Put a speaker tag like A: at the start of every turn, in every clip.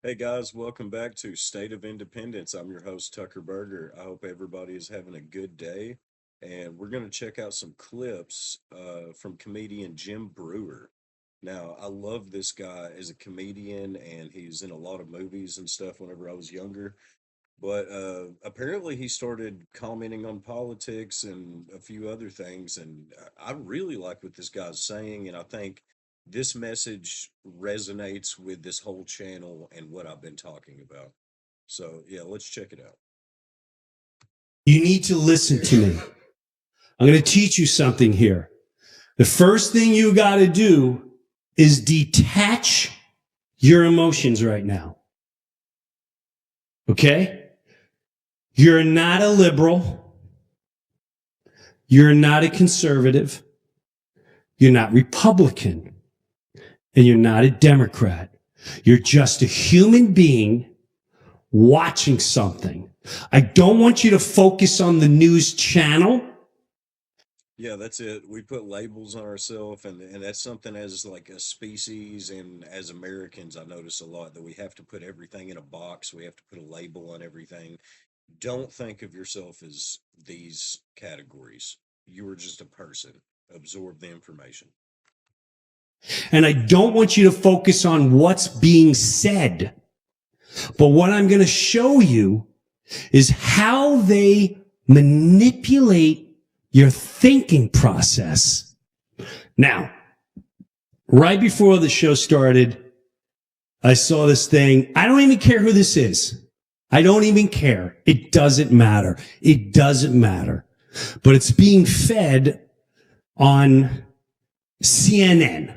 A: Hey guys, welcome back to State of Independence. I'm your host, Tucker Berger. I hope everybody is having a good day. And we're going to check out some clips from comedian Jim Brewer. Now, I love this guy as a comedian, and he's in a lot of movies and stuff whenever I was younger. But apparently, he started commenting on politics and a few other things. And I really like what this guy's saying. And I think this message resonates with this whole channel and what I've been talking about. So, yeah, let's check it out.
B: You need to listen to me. I'm going to teach you something here. The first thing you got to do is detach your emotions right now. Okay? You're not a liberal. You're not a conservative. You're not Republican. And you're not a Democrat. You're just a human being watching something. I don't want you to focus on the news channel.
A: Yeah, that's it. We put labels on ourselves, and that's something as like a species and as Americans, I notice a lot that we have to put everything in a box. We have to put a label on everything. Don't think of yourself as these categories. You are just a person. Absorb the information.
B: And I don't want you to focus on what's being said. But what I'm going to show you is how they manipulate your thinking process. Now, right before the show started, I saw this thing. I don't even care who this is. I don't even care. It doesn't matter. It doesn't matter. But it's being fed on CNN.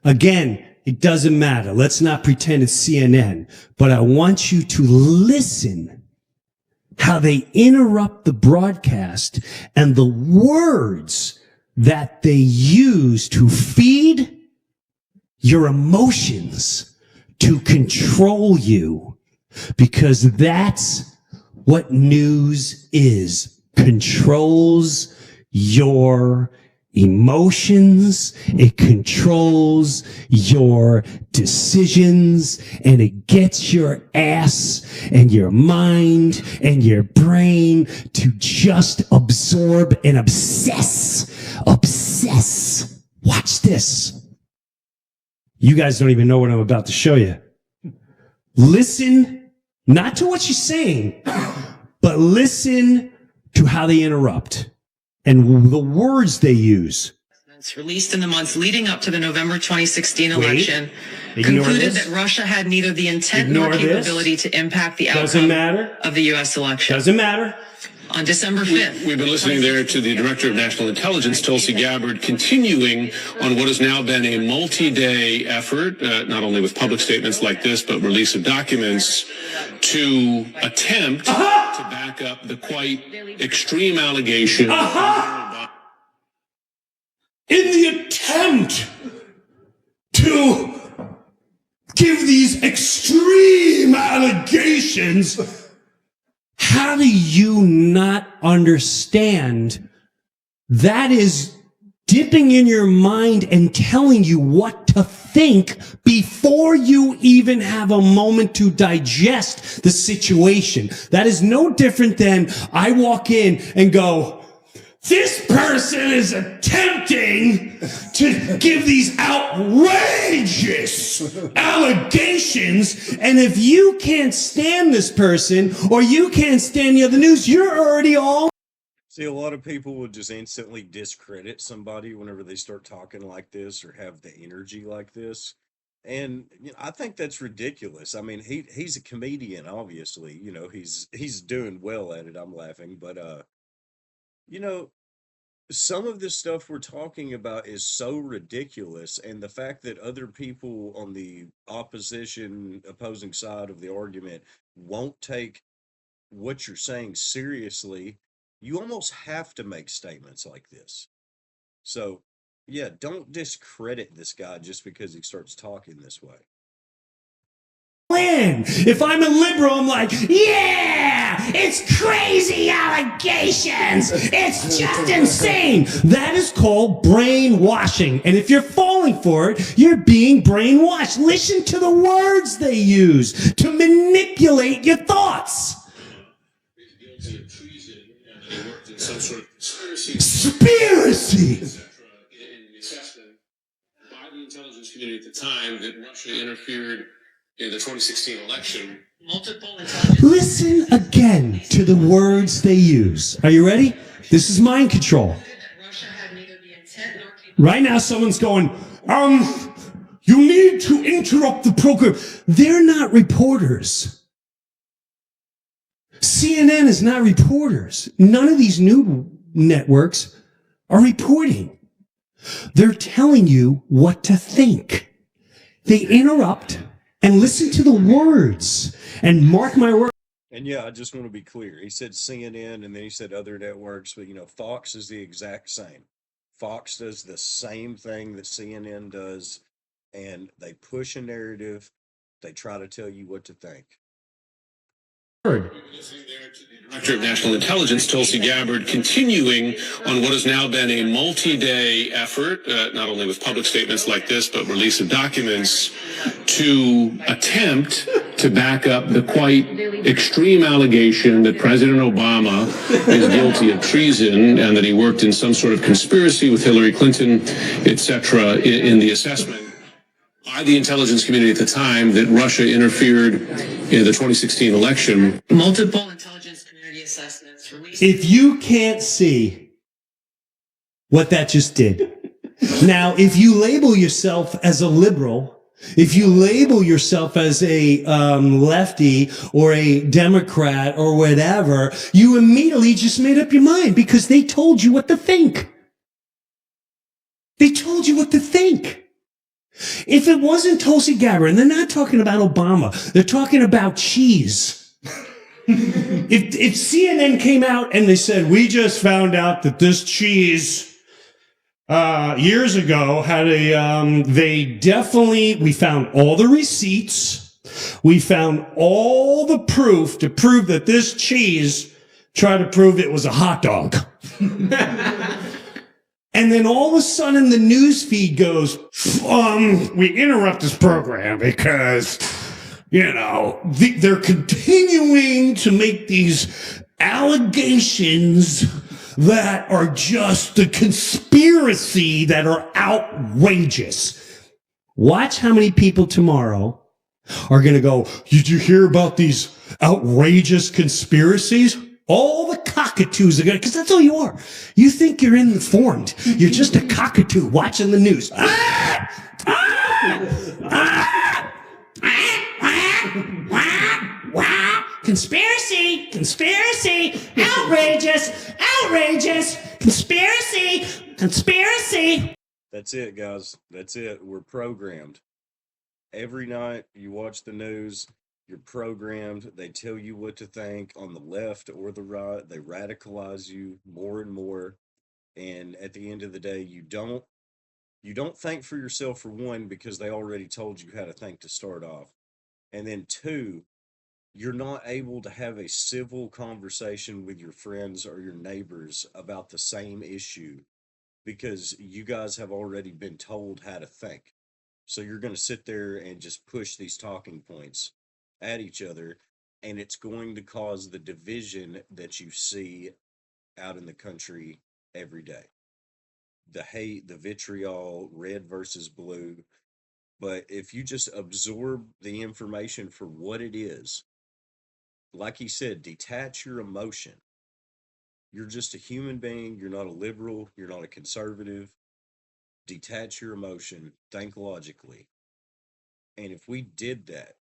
B: Again, it doesn't matter. Let's not pretend it's CNN. But I want you to listen how they interrupt the broadcast and the words that they use to feed your emotions, to control you, because that's what news is. Controls your emotions, it controls your decisions, and it gets your ass and your mind and your brain to just absorb and obsess. Obsess. Watch this. You guys don't even know what I'm about to show you. Listen, not to what she's saying, but listen to how they interrupt and the words they use.
C: Released in the months leading up to the November 2016 election concluded that Russia had neither the intent nor capability to impact the outcome of the U.S. election.
B: Doesn't matter.
C: On December 5th.
D: We've been listening there to the Director of National Intelligence, Tulsi Gabbard, continuing on what has now been a multi-day effort, not only with public statements like this, but release of documents to attempt to back up the quite extreme allegation.
B: In the attempt to give these extreme allegations, how do you not understand that is dipping in your mind and telling you what to think before you even have a moment to digest the situation? That is no different than I walk in and go, this person is attempting to give these outrageous allegations. And if you can't stand this person or you can't stand the other news, you're already all.
A: See, a lot of people will just instantly discredit somebody whenever they start talking like this or have the energy like this. And I think that's ridiculous. I mean, he's a comedian, obviously. He's doing well at it. I'm laughing, but you know, some of this stuff we're talking about is so ridiculous, and the fact that other people on the opposing side of the argument won't take what you're saying seriously, you almost have to make statements like this. So, yeah, don't discredit this guy just because he starts talking this way.
B: in. If I'm a liberal, I'm like, yeah, it's crazy allegations. It's just insane. That is called brainwashing. And if you're falling for it, you're being brainwashed. Listen to the words they use to manipulate your thoughts.
D: Some sort of
B: Conspiracy.
D: In the assessment by the intelligence community at the time that Russia interfered in the 2016 election.
C: Multiple intelligence.
B: Listen again to the words they use. Are you ready? This is mind control.
C: Russia had neither the intent nor capability.
B: Right now, someone's going, you need to interrupt the program. They're not reporters. CNN is not reporters. None of these new networks are reporting. They're telling you what to think. They interrupt and listen to the words. And mark my word.
A: And yeah, I just want to be clear. He said CNN and then he said other networks, but Fox is the exact same. Fox does the same thing that CNN does, and they push a narrative. They try to tell you what to think.
D: Director of National Intelligence, Tulsi Gabbard, continuing on what has now been a multi-day effort, not only with public statements like this, but release of documents to attempt to back up the quite extreme allegation that President Obama is guilty of treason and that he worked in some sort of conspiracy with Hillary Clinton, etc., in the assessment by the intelligence community at the time that Russia interfered in the 2016 election.
C: Multiple intelligence community assessments released.
B: If you can't see what that just did, now, if you label yourself as a liberal, if you label yourself as a lefty or a Democrat or whatever, you immediately just made up your mind because they told you what to think. They told you what to think. If it wasn't Tulsi Gabbard, and they're not talking about Obama, they're talking about cheese. If CNN came out and they said, we just found out that this cheese years ago had we found all the receipts, we found all the proof to prove that this cheese tried to prove it was a hot dog. And then all of a sudden the news feed goes, we interrupt this program because, they're continuing to make these allegations that are just a conspiracy that are outrageous. Watch how many people tomorrow are going to go, did you hear about these outrageous conspiracies? All the cockatoos are going to, because that's all you are. You think you're informed. You're just a cockatoo watching the news. Conspiracy, conspiracy, outrageous, outrageous, conspiracy, conspiracy.
A: That's it, guys. That's it. We're programmed. Every night you watch the news, you're programmed. They tell you what to think on the left or the right. They radicalize you more and more. And at the end of the day, you don't think for yourself, for one, because they already told you how to think to start off. And then two, you're not able to have a civil conversation with your friends or your neighbors about the same issue because you guys have already been told how to think. So you're going to sit there and just push these talking points at each other, and it's going to cause the division that you see out in the country every day. The hate, the vitriol, red versus blue. But if you just absorb the information for what it is, like he said, detach your emotion. You're just a human being. You're not a liberal. You're not a conservative. Detach your emotion. Think logically. And if we did that,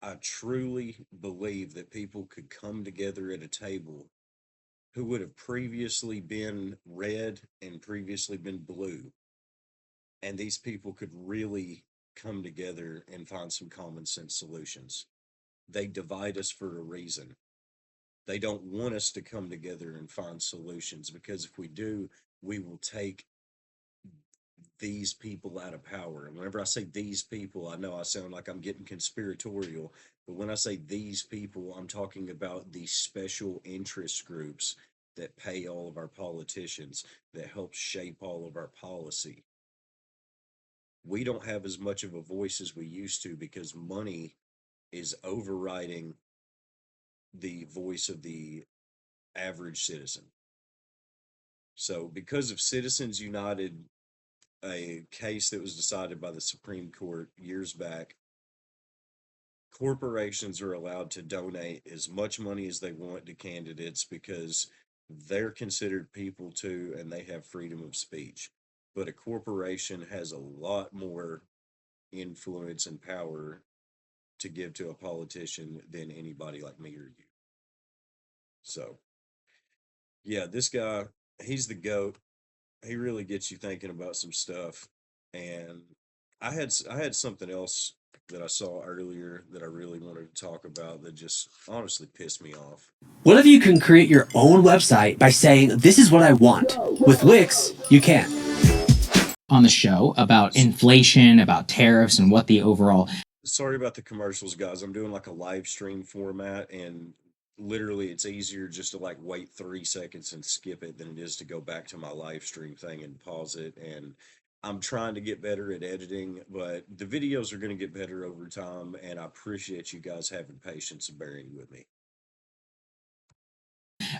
A: I truly believe that people could come together at a table who would have previously been red and previously been blue. And these people could really come together and find some common sense solutions. They divide us for a reason. They don't want us to come together and find solutions because if we do, we will take these people out of power. And whenever I say these people, I know I sound like I'm getting conspiratorial, but when I say these people, I'm talking about the special interest groups that pay all of our politicians, that help shape all of our policy. We don't have as much of a voice as we used to because money is overriding the voice of the average citizen. So, because of Citizens United, a case that was decided by the Supreme Court years back, corporations are allowed to donate as much money as they want to candidates because they're considered people too and they have freedom of speech. But a corporation has a lot more influence and power to give to a politician than anybody like me or you. So, yeah, this guy, he's the GOAT. He really gets you thinking about some stuff. And I had something else that I saw earlier that I really wanted to talk about that just honestly pissed me off.
E: What if you can create your own website by saying, this is what I want? With Wix, you can.
F: On the show about inflation, about tariffs, and what the overall...
A: Sorry about the commercials, guys. I'm doing like a live stream format, and literally it's easier just to like wait 3 seconds and skip it than it is to go back to my live stream thing and pause it. And I'm trying to get better at editing, but the videos are going to get better over time, and I appreciate you guys having patience and bearing with me.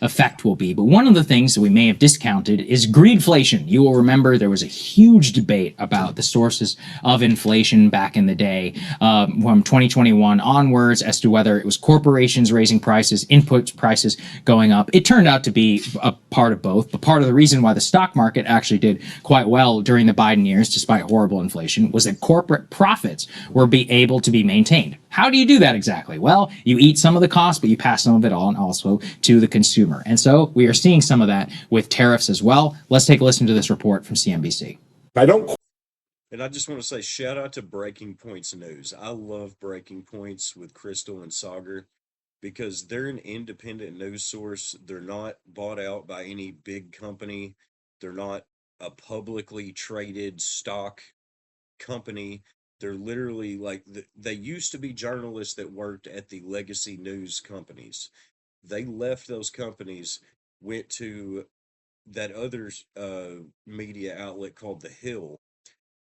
F: Effect will be. But one of the things that we may have discounted is greedflation. You will remember there was a huge debate about the sources of inflation back in the day from 2021 onwards as to whether it was corporations raising prices, input prices going up. It turned out to be a part of both, but part of the reason why the stock market actually did quite well during the Biden years, despite horrible inflation, was that corporate profits were able to be maintained. How do you do that exactly? Well, you eat some of the cost, but you pass some of it on also to the consumer. And so we are seeing some of that with tariffs as well. Let's take a listen to this report from CNBC.
A: And I just want to say shout out to Breaking Points News. I love Breaking Points with Crystal and Sagar because they're an independent news source. They're not bought out by any big company. They're not a publicly traded stock company. They're literally like, they used to be journalists that worked at the legacy news companies. They left those companies, went to that other media outlet called The Hill,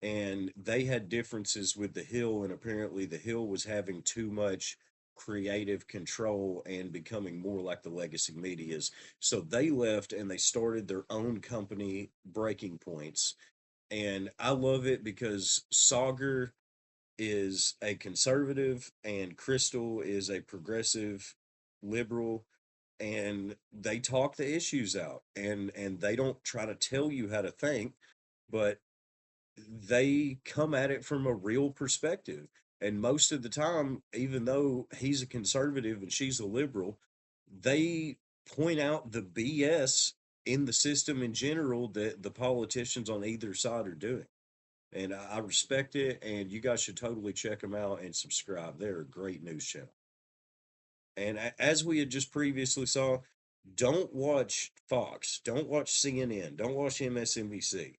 A: and they had differences with The Hill, and apparently The Hill was having too much creative control and becoming more like the legacy medias. So they left and they started their own company, Breaking Points. And I love it because Sagar is a conservative and Crystal is a progressive liberal, and they talk the issues out, and they don't try to tell you how to think, but they come at it from a real perspective. And most of the time, even though he's a conservative and she's a liberal, they point out the BS in the system in general that the politicians on either side are doing. And I respect it, and you guys should totally check them out and subscribe. They're a great news channel. And as we had just previously saw, don't watch Fox, don't watch CNN, don't watch MSNBC.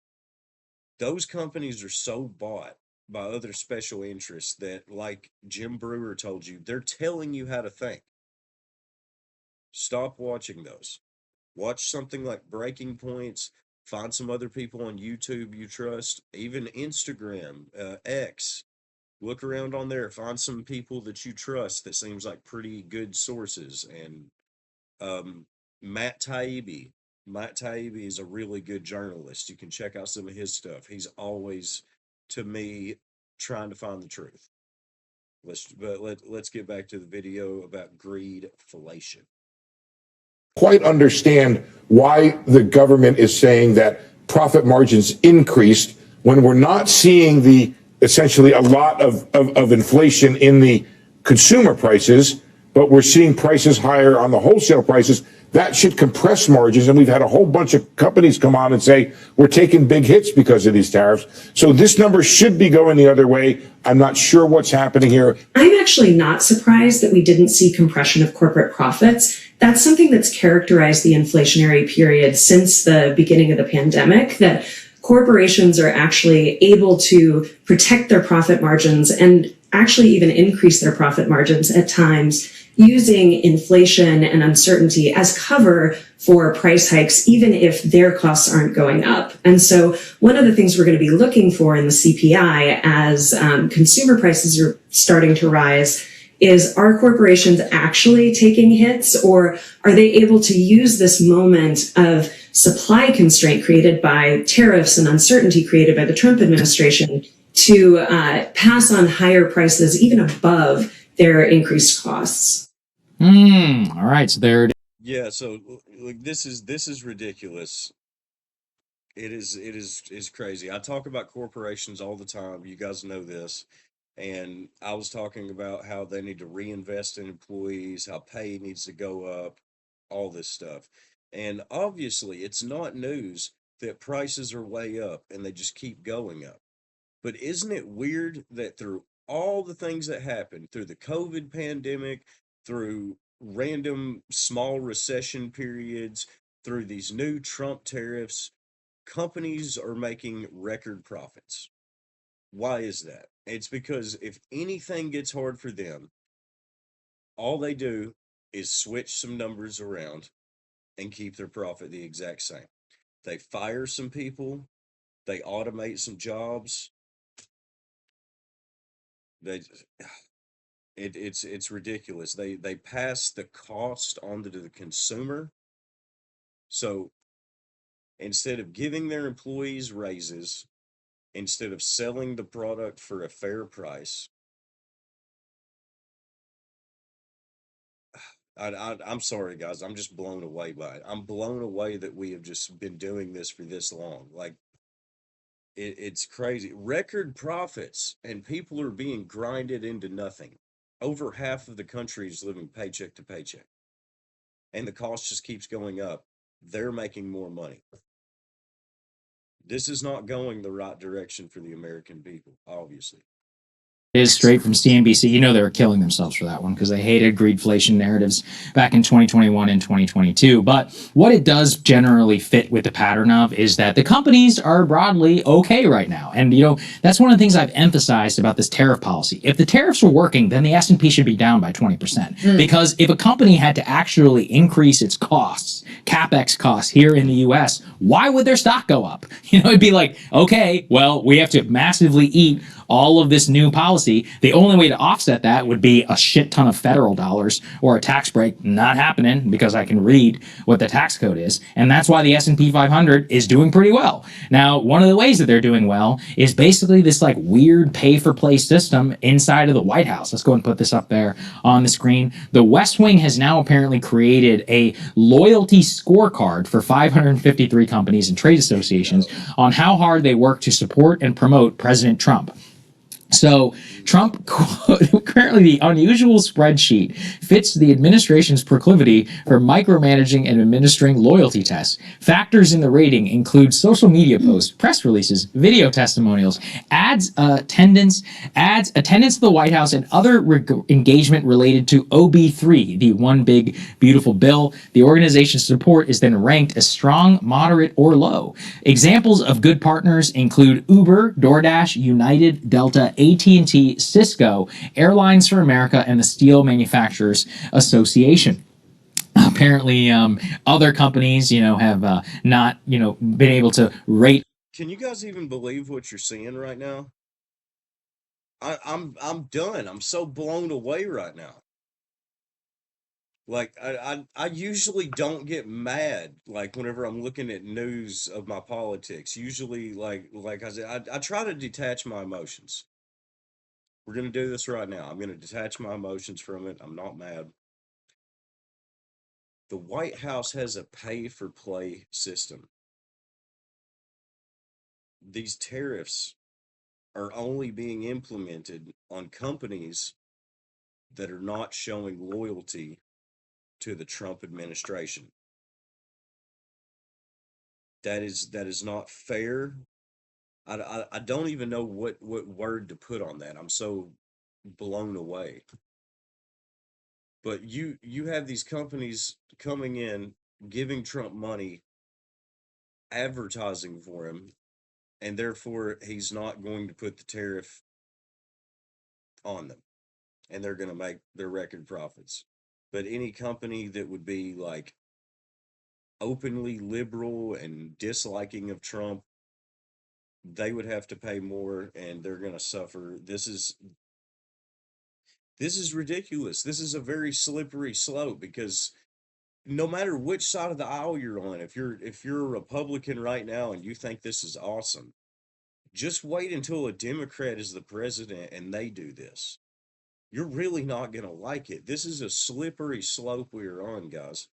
A: Those companies are so bought by other special interests that, like Jim Brewer told you, they're telling you how to think. Stop watching those. Watch something like Breaking Points. Find some other people on YouTube you trust, even Instagram, X. Look around on there. Find some people that you trust that seems like pretty good sources. And Matt Taibbi. Matt Taibbi is a really good journalist. You can check out some of his stuff. He's always, to me, trying to find the truth. Let's get back to the video about greedflation.
G: Quite understand why the government is saying that profit margins increased when we're not seeing the essentially a lot of inflation in the consumer prices, but we're seeing prices higher on the wholesale prices. That should compress margins, and we've had a whole bunch of companies come on and say we're taking big hits because of these tariffs. So this number should be going the other way. I'm not sure what's happening here.
H: I'm actually not surprised that we didn't see compression of corporate profits. That's something that's characterized the inflationary period since the beginning of the pandemic, that corporations are actually able to protect their profit margins and actually even increase their profit margins at times using inflation and uncertainty as cover for price hikes, even if their costs aren't going up. And so one of the things we're going to be looking for in the CPI as consumer prices are starting to rise is, are corporations actually taking hits, or are they able to use this moment of supply constraint created by tariffs and uncertainty created by the Trump administration to pass on higher prices even above their increased costs?
F: All right, so there it is.
A: Yeah, so like this is ridiculous. It is crazy. I talk about corporations all the time. You guys know this. And I was talking about how they need to reinvest in employees, how pay needs to go up, all this stuff. And obviously, it's not news that prices are way up and they just keep going up. But isn't it weird that through all the things that happened, through the COVID pandemic, through random small recession periods, through these new Trump tariffs, companies are making record profits? Why is that? It's because if anything gets hard for them, all they do is switch some numbers around and keep their profit the exact same. They fire some people, they automate some jobs. They it's ridiculous. They pass the cost on to the consumer. So instead of giving their employees raises, instead of selling the product for a fair price, I'm sorry, guys. I'm just blown away by it. I'm blown away that we have just been doing this for this long. Like, it's crazy. Record profits, and people are being grinded into nothing. Over half of the country is living paycheck to paycheck, and the cost just keeps going up. They're making more money. This is not going the right direction for the American people, obviously.
F: Is straight from CNBC. You know they were killing themselves for that one because they hated greedflation narratives back in 2021 and 2022. But what it does generally fit with the pattern of is that the companies are broadly okay right now. And, you know, that's one of the things I've emphasized about this tariff policy. If the tariffs were working, then the S&P should be down by 20%. Because if a company had to actually increase its costs, CapEx costs here in the US, why would their stock go up? You know, it'd be like, okay, well, we have to massively eat all of this new policy. The only way to offset that would be a shit ton of federal dollars or a tax break. Not happening because I can read what the tax code is. And that's why the S&P 500 is doing pretty well. Now, one of the ways that they're doing well is basically this like weird pay for play system inside of the White House. Let's go and put this up there on the screen. The West Wing has now apparently created a loyalty scorecard for 553 companies and trade associations on how hard they work to support and promote President Trump. So Trump, currently the unusual spreadsheet fits the administration's proclivity for micromanaging and administering loyalty tests. Factors in the rating include social media posts, press releases, video testimonials, attendance to the White House, and other engagement related to OB3, the One Big Beautiful Bill. The organization's support is then ranked as strong, moderate, or low. Examples of good partners include Uber, DoorDash, United, Delta, AT&T, Cisco, Airlines for America, and the Steel Manufacturers Association. Apparently, other companies, have not, been able to rate.
A: Can you guys even believe what you're seeing right now? I'm done. I'm so blown away right now. Like I usually don't get mad like whenever I'm looking at news of my politics. Usually like I said, I try to detach my emotions. We're gonna do this right now. I'm gonna detach my emotions from it. I'm not mad. The White House has a pay for play system. These tariffs are only being implemented on companies that are not showing loyalty to the Trump administration. That is not fair. I don't even know what word to put on that. I'm so blown away. But you have these companies coming in, giving Trump money, advertising for him, and therefore he's not going to put the tariff on them, and they're going to make their record profits. But any company that would be like openly liberal and disliking of Trump, they would have to pay more, and they're going to suffer. This is ridiculous. This is a very slippery slope, because no matter which side of the aisle you're on, if you're a Republican right now and you think this is awesome, just wait until a Democrat is the president and they do this. You're really not going to like it. This is a slippery slope we are on, guys.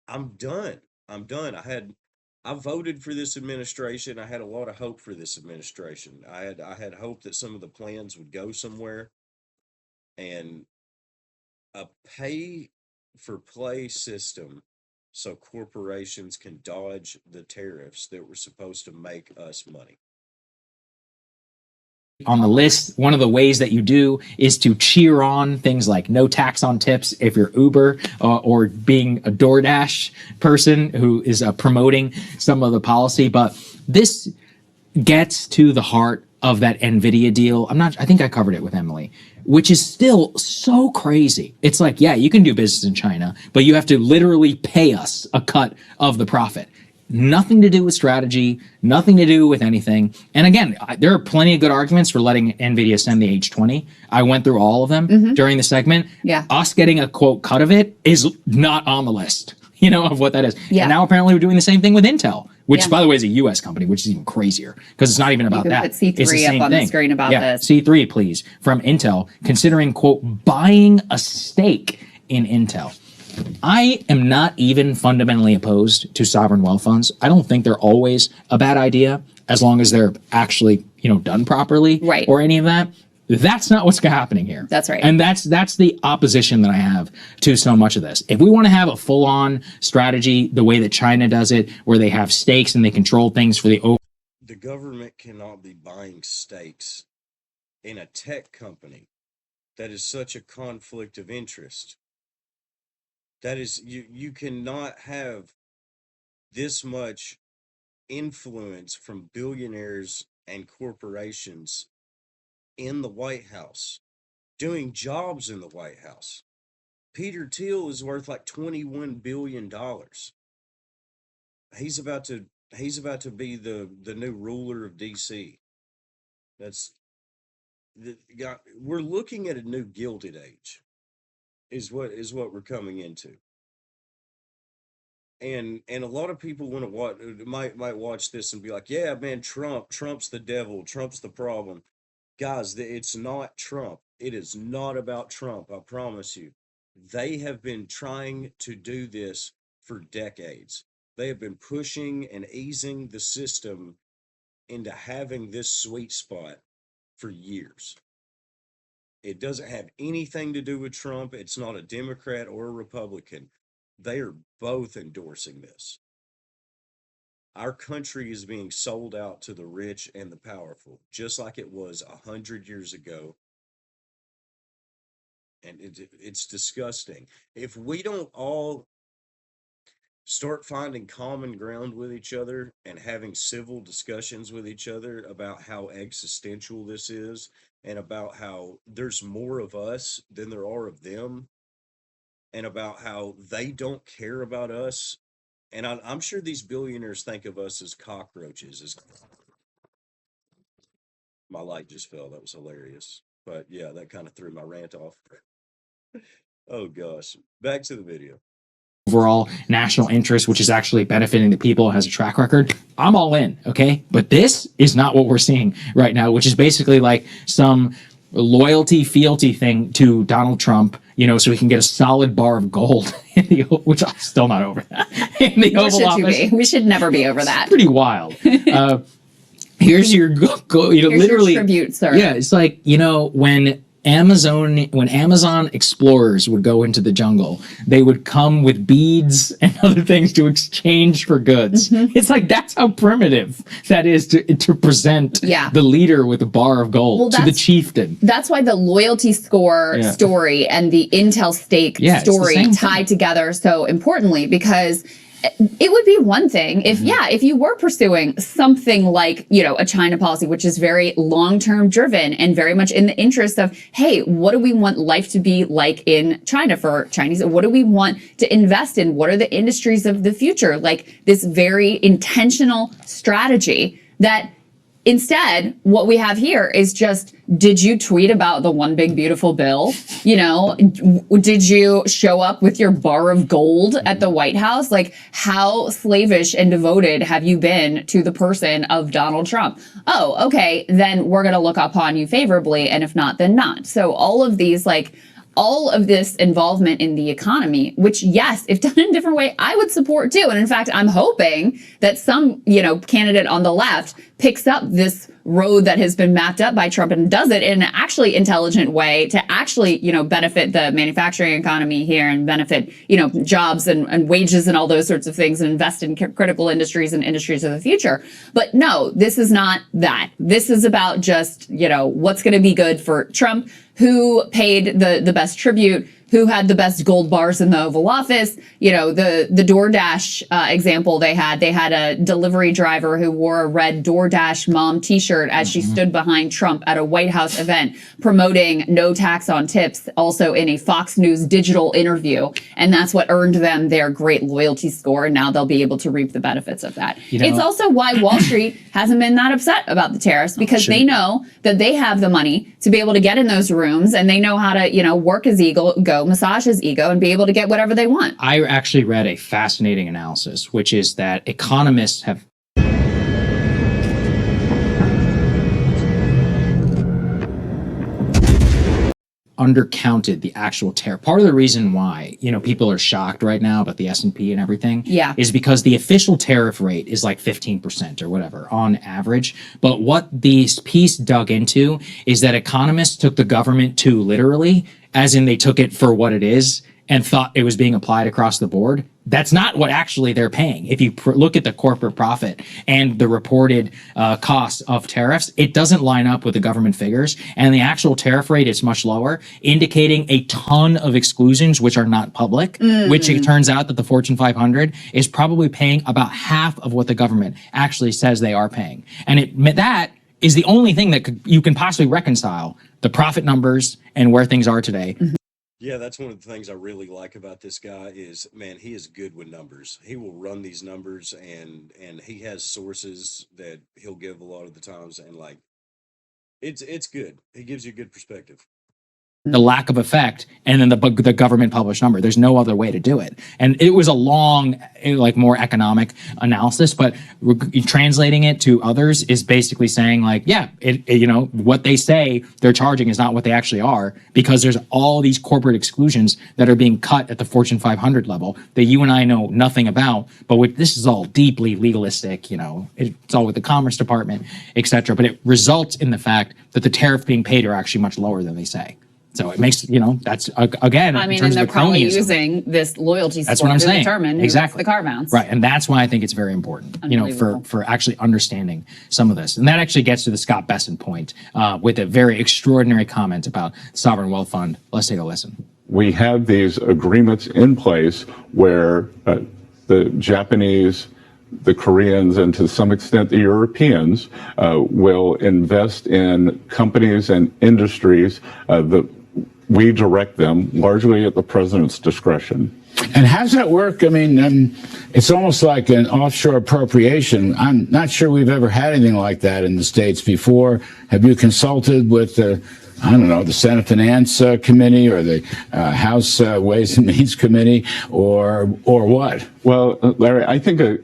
A: I'm done. I'm done. I voted for this administration. I had a lot of hope for this administration. I had hope that some of the plans would go somewhere, and a pay for play system so corporations can dodge the tariffs that were supposed to make us money.
F: On the list, one of the ways that you do is to cheer on things like no tax on tips if you're Uber, or being a DoorDash person who is promoting some of the policy. But this gets to the heart of that NVIDIA deal. I think I covered it with Emily, which is still so crazy. It's like, yeah, you can do business in China, but you have to literally pay us a cut of the profit. Nothing to do with strategy, nothing to do with anything. And again, there are plenty of good arguments for letting NVIDIA send the H20. I went through all of them during the segment.
I: Yeah.
F: Us getting a quote cut of it is not on the list, of what that is.
I: Yeah.
F: And now apparently we're doing the same thing with Intel, which by the way is a US company, which is even crazier because it's not even about that.
I: Put C3
F: it's the same
I: up on
F: thing.
I: the screen about this.
F: C3, please, from Intel, considering quote buying a stake in Intel. I am not even fundamentally opposed to sovereign wealth funds. I don't think they're always a bad idea as long as they're actually, done properly,
I: right,
F: or any of that. That's not what's happening here.
I: That's right.
F: And that's the opposition that I have to so much of this. If we want to have a full-on strategy the way that China does it, where they have stakes and they control things for the
A: government cannot be buying stakes in a tech company that is such a conflict of interest. That is, you cannot have this much influence from billionaires and corporations in the White House, doing jobs in the White House. Peter Thiel is worth like $21 billion. He's about to be the new ruler of DC. We're looking at a new Gilded Age. Is what we're coming into, and a lot of people want to watch, might watch this and be like, yeah, man, Trump's the devil, Trump's the problem. Guys, it's not Trump. It is not about Trump. I promise you. They have been trying to do this for decades. They have been pushing and easing the system into having this sweet spot for years. It doesn't have anything to do with Trump. It's not a Democrat or a Republican. They are both endorsing this. Our country is being sold out to the rich and the powerful, just like it was 100 years ago. And it's disgusting. If we don't all start finding common ground with each other and having civil discussions with each other about how existential this is, and about how there's more of us than there are of them, and about how they don't care about us. And I'm sure these billionaires think of us as cockroaches. My light just fell. That was hilarious. But yeah, that kind of threw my rant off. Oh gosh. Back to the video.
F: Overall national interest, which is actually benefiting the people, has a track record. I'm all in, okay? But this is not what we're seeing right now, which is basically like some loyalty, fealty thing to Donald Trump, so we can get a solid bar of gold, which I'm still not over that. In the Oval Office.
I: We should never be over that.
F: It's pretty wild. Here's your literally
I: your tribute, sir.
F: Yeah, it's like, when Amazon explorers would go into the jungle, they would come with beads and other things to exchange for goods. It's like, that's how primitive that is to present the leader with a bar of gold to the chieftain.
I: That's why the loyalty score story and the Intel stake story tied together so importantly, because it would be one thing if, if you were pursuing something like, a China policy, which is very long-term driven and very much in the interest of, hey, what do we want life to be like in China for Chinese? What do we want to invest in? What are the industries of the future? Like this very intentional strategy that instead, what we have here is just, did you tweet about the one big beautiful bill? Did you show up with your bar of gold at the White House? Like, how slavish and devoted have you been to the person of Donald Trump? Oh, okay, then we're going to look upon you favorably. And if not, then not. So all of these, all of this involvement in the economy, which, yes, if done in a different way, I would support too. And in fact, I'm hoping that some, candidate on the left picks up this road that has been mapped up by Trump and does it in an actually intelligent way to actually, benefit the manufacturing economy here and benefit, jobs and wages and all those sorts of things and invest in critical industries and industries of the future. But no, this is not that. This is about just, what's going to be good for Trump, who paid the best tribute, who had the best gold bars in the Oval Office. The DoorDash example they had a delivery driver who wore a red DoorDash mom t-shirt as she stood behind Trump at a White House event promoting no tax on tips, also in a Fox News digital interview. And that's what earned them their great loyalty score. And now they'll be able to reap the benefits of that. It's also why Wall Street hasn't been that upset about the tariffs, because they know that they have the money to be able to get in those rooms, and they know how to, work his ego, massage his ego, and be able to get whatever they want.
F: I actually read a fascinating analysis, which is that economists have undercounted the actual tariff. Part of the reason why, people are shocked right now about the S&P and everything is because the official tariff rate is like 15% or whatever on average. But what this piece dug into is that economists took the government too literally, as in they took it for what it is and thought it was being applied across the board. That's not what actually they're paying. If you look at the corporate profit and the reported costs of tariffs, it doesn't line up with the government figures. And the actual tariff rate is much lower, indicating a ton of exclusions which are not public, which it turns out that the Fortune 500 is probably paying about half of what the government actually says they are paying. And that is the only thing that you can possibly reconcile the profit numbers and where things are today.
A: Yeah, that's one of the things I really like about this guy is, man, he is good with numbers. He will run these numbers, and he has sources that he'll give a lot of the times, and it's good. He gives you a good perspective.
F: The lack of effect, and then the government published number. There's no other way to do it. And it was a long, more economic analysis, but translating it to others is basically saying what they say they're charging is not what they actually are, because there's all these corporate exclusions that are being cut at the Fortune 500 level that you and I know nothing about, but this is all deeply legalistic, it's all with the Commerce Department, etc. But it results in the fact that the tariff being paid are actually much lower than they say. So it makes, that's, again,
I: I mean,
F: in terms
I: and they're
F: of the
I: probably
F: cronyism.
I: using this loyalty
F: That's
I: score
F: what I'm
I: to
F: saying.
I: determine
F: Exactly.
I: who gets the car bounce.
F: Right. And that's why I think it's very important, for actually understanding some of this. And that actually gets to the Scott Besson point with a very extraordinary comment about the Sovereign Wealth Fund. Let's take a listen.
J: We have these agreements in place where the Japanese, the Koreans, and to some extent the Europeans will invest in companies and industries that we direct them largely at the president's discretion.
K: And how's that work? I mean, it's almost like an offshore appropriation. I'm not sure we've ever had anything like that in the States before. Have you consulted with the Senate Finance Committee or the House Ways and Means Committee or what?
J: Well, Larry, I think a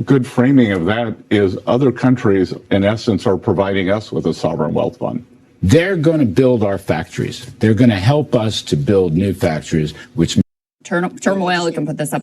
J: good framing of that is other countries, in essence, are providing us with a sovereign wealth fund.
K: They're going to build our factories. They're going to help us to build new factories, which
I: turmoil. We can put this up.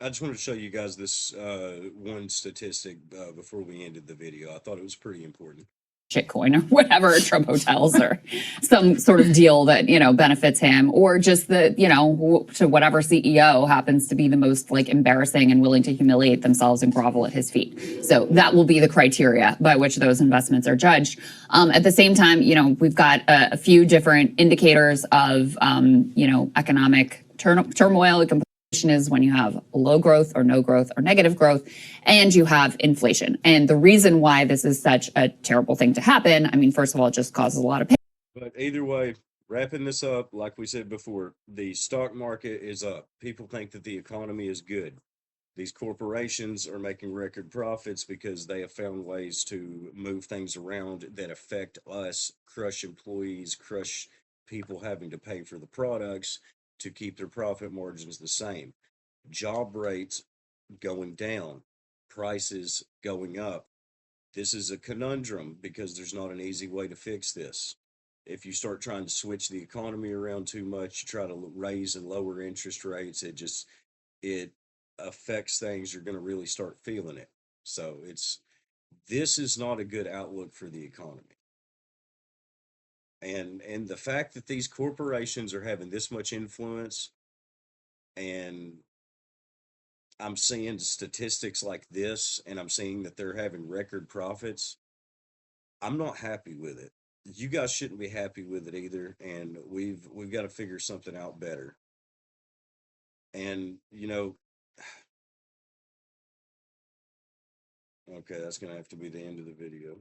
A: I just want to show you guys this one statistic before we ended the video. I thought it was pretty important.
I: Shitcoin or whatever, Trump hotels or some sort of deal that, benefits him, or just to whatever CEO happens to be the most embarrassing and willing to humiliate themselves and grovel at his feet. So that will be the criteria by which those investments are judged. At the same time, we've got a few different indicators of, economic turmoil. is when you have low growth or no growth or negative growth, and you have inflation. And the reason why this is such a terrible thing to happen, I mean, first of all, it just causes a lot of pain.
A: But either way, wrapping this up, like we said before, the stock market is up. People think that the economy is good. These corporations are making record profits because they have found ways to move things around that affect us, crush employees, crush people having to pay for the products to keep their profit margins the same. Job rates going down, prices going up. This is a conundrum because there's not an easy way to fix this. If you start trying to switch the economy around too much, you try to raise and lower interest rates, it affects things. You're going to really start feeling it. So this is not a good outlook for the economy. And the fact that these corporations are having this much influence, and I'm seeing statistics like this, and I'm seeing that they're having record profits, I'm not happy with it. You guys shouldn't be happy with it either, and we've got to figure something out better. And okay, that's gonna have to be the end of the video.